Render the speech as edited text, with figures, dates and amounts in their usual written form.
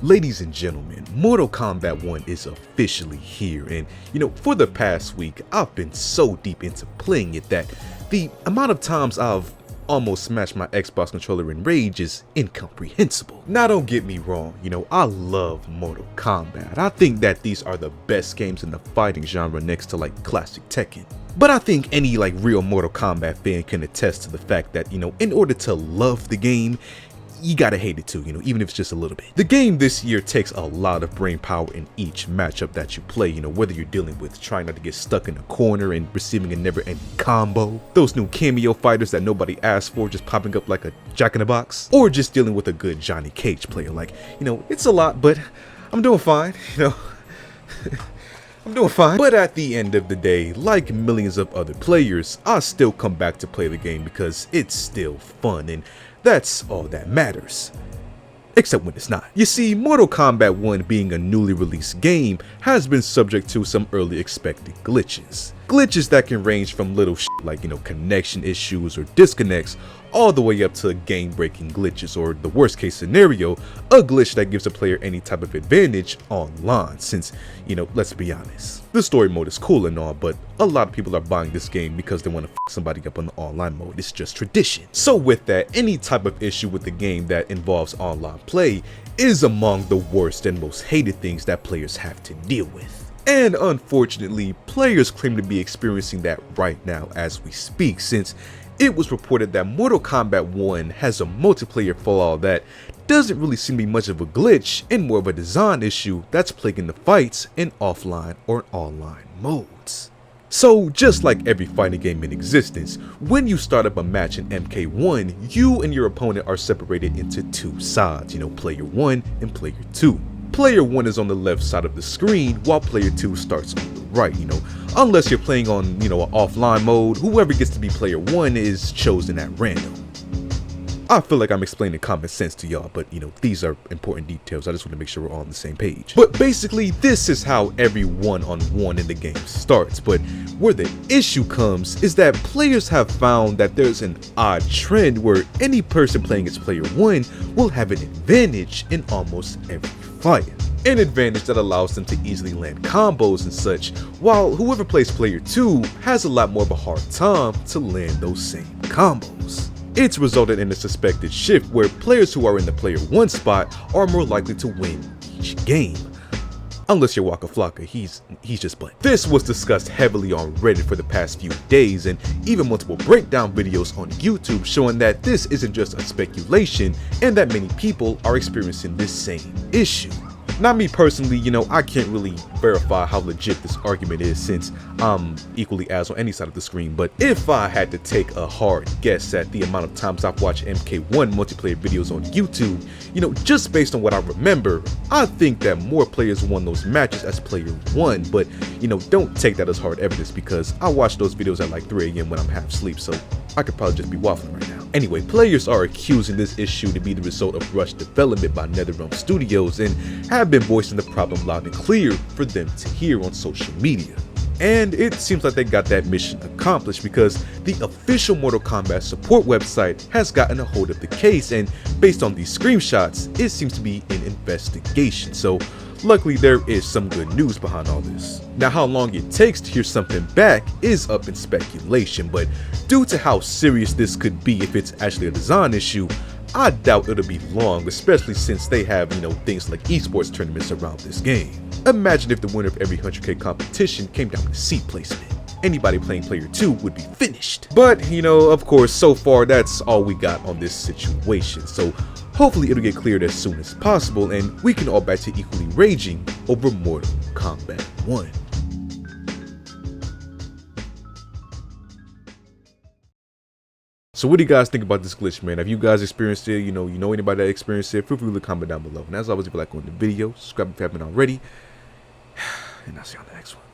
Ladies and gentlemen, Mortal Kombat 1 is officially here, and for the past week, I've been so deep into playing it that the amount of times I've almost smashed my Xbox controller in rage is incomprehensible. Now don't get me wrong, I love Mortal Kombat. I think that these are the best games in the fighting genre next to like classic Tekken. But I think any real Mortal Kombat fan can attest to the fact that, in order to love the game, you gotta hate it too, even if it's just a little bit. The game this year takes a lot of brain power in each matchup that you play, whether you're dealing with trying not to get stuck in a corner and receiving a never-ending combo, those new cameo fighters that nobody asked for just popping up like a jack-in-the-box, or just dealing with a good Johnny Cage player. It's a lot, but I'm doing fine, I'm doing fine. But at the end of the day, like millions of other players, I still come back to play the game because it's still fun, and that's all that matters. Except when it's not. You see, Mortal Kombat 1 being a newly released game has been subject to some early expected glitches. Glitches that can range from little shit like, connection issues or disconnects, all the way up to game-breaking glitches, or the worst case scenario, a glitch that gives a player any type of advantage online, since, let's be honest, the story mode is cool and all, but a lot of people are buying this game because they want to f somebody up on the online mode. It's just tradition. So with that, any type of issue with the game that involves online play is among the worst and most hated things that players have to deal with. And unfortunately, players claim to be experiencing that right now as we speak, since it was reported that Mortal Kombat 1 has a multiplayer flaw that doesn't really seem to be much of a glitch and more of a design issue that's plaguing the fights in offline or online modes. So just like every fighting game in existence, when you start up a match in MK1, you and your opponent are separated into two sides, player 1 and player 2. Player 1 is on the left side of the screen while player 2 starts on the right, unless you're playing on, an offline mode, whoever gets to be player 1 is chosen at random. I feel like I'm explaining common sense to y'all, but these are important details. I just want to make sure we're all on the same page. But basically, this is how every one-on-one in the game starts. But where the issue comes is that players have found that there's an odd trend where any person playing as player 1 will have an advantage in almost every fight. An advantage that allows them to easily land combos and such, while whoever plays player 2 has a lot more of a hard time to land those same combos. It's resulted in a suspected shift where players who are in the player 1 spot are more likely to win each game. Unless you're 𝘍𝑌𝐿𝐿, he's just butt. This was discussed heavily on Reddit for the past few days, and even multiple breakdown videos on YouTube showing that this isn't just a speculation and that many people are experiencing this same issue. Now me personally, I can't really verify how legit this argument is since I'm equally as on any side of the screen, but if I had to take a hard guess at the amount of times I've watched MK1 multiplayer videos on YouTube, just based on what I remember, I think that more players won those matches as player 1, but don't take that as hard evidence because I watch those videos at like 3 AM when I'm half asleep, so I could probably just be waffling right now. Anyway, players are accusing this issue to be the result of rushed development by NetherRealm Studios and have been voicing the problem loud and clear for them to hear on social media. And it seems like they got that mission accomplished because the official Mortal Kombat support website has gotten a hold of the case, and based on these screenshots, it seems to be an investigation. So luckily there is some good news behind all this. Now how long it takes to hear something back is up in speculation, but due to how serious this could be if it's actually a design issue, I doubt it'll be long, especially since they have, things like esports tournaments around this game. Imagine if the winner of every 100K competition came down to seat placement. Anybody playing player 2 would be finished. But, of course, so far that's all we got on this situation. So hopefully it'll get cleared as soon as possible and we can all back to equally raging over Mortal Kombat 1. So what do you guys think about this glitch, man? Have you guys experienced it? You know anybody that experienced it? Feel free to leave a comment down below. And as always, if you like on the video, subscribe if you haven't already. And I'll see you on the next one.